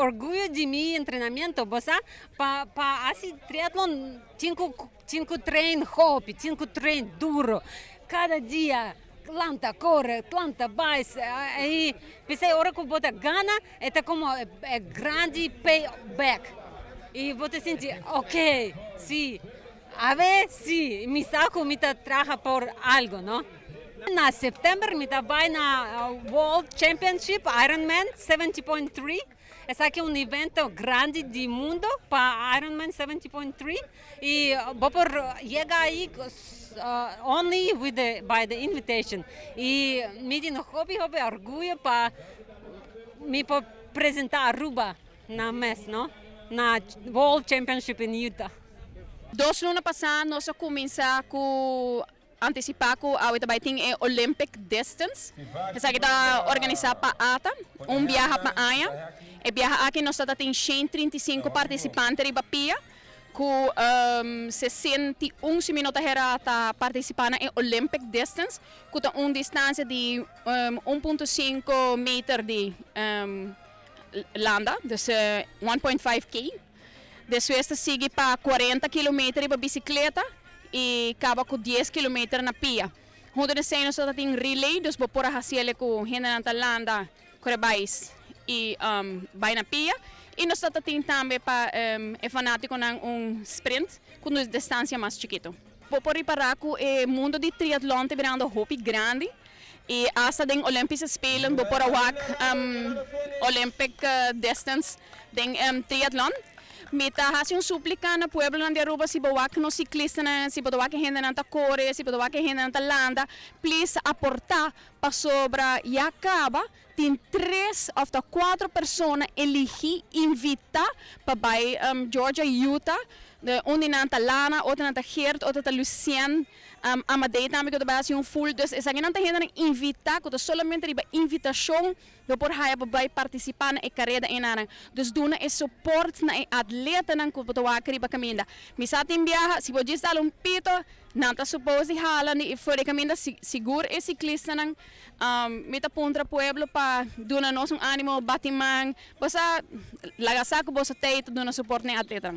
orgullo de mi entrenamiento, ¿verdad? Para hacer triatlón, cinco tren hobby, 5 tren duro, cada día. Planta, corre, planta, vai. Aí, pensei, a hora que você gana, é como grande payback. E você sente, ok, sim. A ver, sim, me saco, me traga por algo, não? Na setembro, me vai na World Championship Ironman 70.3. Esse aqui é evento grande do mundo para Ironman 70.3 e vou chegar aí only by the invitation. E me tem hobby orgulho para me apresentar Aruba na MES, não? Na World Championship in Utah. 2 lunas passadas, nós começamos com antecipar que a Uitabaiting é Olympic Distance. Essa aqui está organizada para ATA, viagem para Aia. E viagem aqui nós temos 135 participantes para Pia, com 61 minutos para participar em Olympic Distance, com uma distância de 1,5 metros de landa, dus 1,5 km. Depois sigue para 40 km para bicicleta e acaba com 10 km na pia. Junto de cena nós temos relay, dus por fazer com gente na landa, correbais e vai na pia. E nós temos também para fanático na sprint com uma distância mais chiquita. Por reparar que o mundo de triatlon está virando hobby grande. E hasta den Olympische Spelen, por Olympic Distance, den triatlon. Mita hace súplica na pueblo de Aruba si bawak no ciclista na si bawak gente na corre si bawak gente na landa please aportar para sobra e acaba tem 3 of the 4 pessoas elegi invita para Georgia Utah onde nanta Lana outra nanta Gert outra Lucien Amadei também que vai ser full dus essa que nanta gente invita que solamente riba invitação do por haya para participar na carreira enana dus duna é support na atleta nang kuputo riba caminda misatin viaja si pode estar pito nanta suppose hala ni for caminda seguro é ciclista nang mita puntra pueblo pa duna nos ánimo batimang basta lagasaco bosa teito duna support na atleta